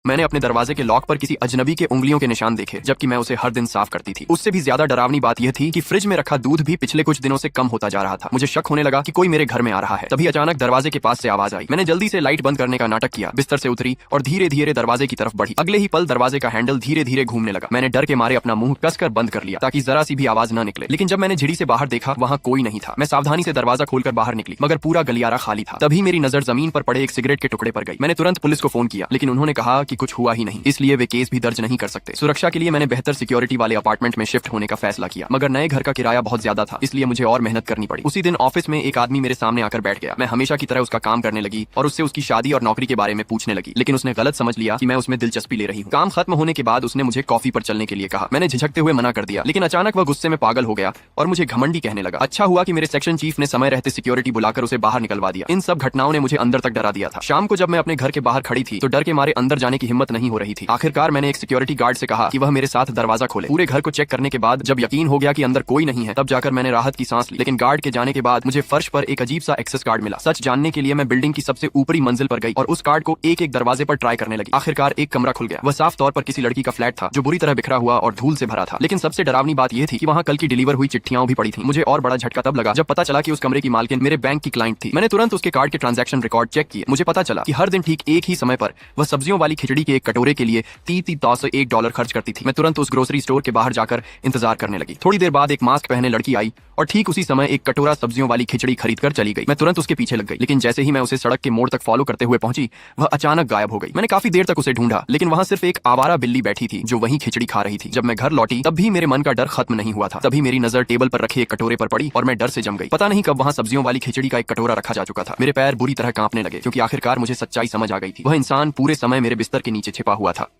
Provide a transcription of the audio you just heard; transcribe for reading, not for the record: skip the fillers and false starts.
मैंने अपने दरवाजे के लॉक पर किसी अजनबी के उंगलियों के निशान देखे, जबकि मैं उसे हर दिन साफ करती थी। उससे भी ज्यादा डरावनी बात यह थी कि फ्रिज में रखा दूध भी पिछले कुछ दिनों से कम होता जा रहा था। मुझे शक होने लगा कि कोई मेरे घर में आ रहा है। तभी अचानक दरवाजे के पास से आवाज आई। मैंने जल्दी से लाइट बंद करने का नाटक किया, बिस्तर से उतरी और धीरे धीरे दरवाजे की तरफ बढ़ी। अगले ही पल दरवाजे का हैंडल धीरे धीरे घूमने लगा। मैंने डर के मारे अपना मुंह कसकर बंद कर लिया ताकि जरा सी भी आवाज न निकले। लेकिन जब मैंने झिड़ी से बाहर देखा, वहाँ कोई नहीं था। मैं सावधानी से दरवाजा खोलकर बाहर निकली, मगर पूरा गलियारा खाली था। तभी मेरी नजर जमीन पर पड़े एक सिगरेट के टुकड़े पर गई। मैंने तुरंत पुलिस को फोन किया, लेकिन उन्होंने कहा कि कुछ हुआ ही नहीं, इसलिए वे केस भी दर्ज नहीं कर सकते। सुरक्षा के लिए मैंने बेहतर सिक्योरिटी वाले अपार्टमेंट में शिफ्ट होने का फैसला किया, मगर नए घर का किराया बहुत ज्यादा था, इसलिए मुझे और मेहनत करनी पड़ी। उसी दिन ऑफिस में एक आदमी मेरे सामने आकर बैठ गया। मैं हमेशा की तरह उसका काम करने लगी और उससे उसकी शादी और नौकरी के बारे में पूछने लगी, लेकिन उसने गलत समझ लिया कि मैं उसमें दिलचस्पी ले रही हूँ। काम खत्म होने के बाद उसने मुझे कॉफी पर चलने के लिए कहा। मैंने झिझकते हुए मना कर दिया, लेकिन अचानक वह गुस्से में पागल हो गया और मुझे घमंडी कहने लगा। अच्छा हुआ कि मेरे सेक्शन चीफ ने समय रहते सिक्योरिटी बुलाकर उसे बाहर निकलवा दिया। इन सब घटनाओं ने मुझे अंदर तक डरा दिया था। शाम को जब मैं अपने घर के बाहर खड़ी थी तो डर के मारे अंदर जाने की हिम्मत नहीं हो रही थी। आखिरकार मैंने एक सिक्योरिटी गार्ड से कहा कि वह मेरे साथ दरवाजा खोले। पूरे घर को चेक करने के बाद जब यकीन हो गया कि अंदर कोई नहीं है, तब जाकर मैंने राहत की सांस ली। लेकिन गार्ड के जाने के बाद मुझे फर्श पर एक अजीब सा एक्सेस कार्ड मिला। सच जानने के लिए मैं बिल्डिंग की सबसे ऊपरी मंजिल पर गई और उस कार्ड को एक एक दरवाजे पर ट्राई करने लगी। आखिरकार एक कमरा खुल गया। वह साफ तौर पर किसी लड़की का फ्लैट था जो बुरी तरह बिखरा हुआ और धूल से भरा था। लेकिन सबसे डरावनी बात यह थी कि वहाँ कल की डिलीवर हुई चिट्ठियां भी पड़ी थी। मुझे और बड़ा झटका तब लगा जब पता चला कि उस कमरे की मालकिन मेरे बैंक की क्लाइंट थी। मैंने तुरंत उसके कार्ड के ट्रांजैक्शन रिकॉर्ड चेक किए। मुझे पता चला कि हर दिन ठीक एक ही समय पर वह सब्जियों वाली खिचड़ी के एक कटोरे के लिए $1 खर्च करती थी। मैं तुरंत उस ग्रोसरी स्टोर के बाहर जाकर इंतजार करने लगी। थोड़ी देर बाद एक मास्क पहने लड़की आई और ठीक उसी समय एक कटोरा सब्जियों वाली खिचड़ी खरीद कर चली गई। मैं तुरंत उसके पीछे लग गई, लेकिन जैसे ही मैं उसे सड़क के मोड़ तक फॉलो करते हुए पहुंची, वह अचानक गायब हो गई। मैंने काफी देर तक उसे ढूंढा, लेकिन वहां सिर्फ एक आवारा बिल्ली बैठी थी जो वहीं खिचड़ी खा रही थी। जब मैं घर लौटी तब भी मेरे मन का डर खत्म नहीं हुआ था। तभी मेरी नजर टेबल पर रखे एक कटोरे पर पड़ी और मैं डर से जम गई। पता नहीं कब वहां सब्जियों वाली खिचड़ी का एक कटोरा रखा जा चुका था। मेरे पैर बुरी तरह कांपने लगे क्योंकि आखिरकार मुझे सच्चाई समझ आ गई थी। वह इंसान पूरे समय मेरे बिस्तर के नीचे छिपा हुआ था।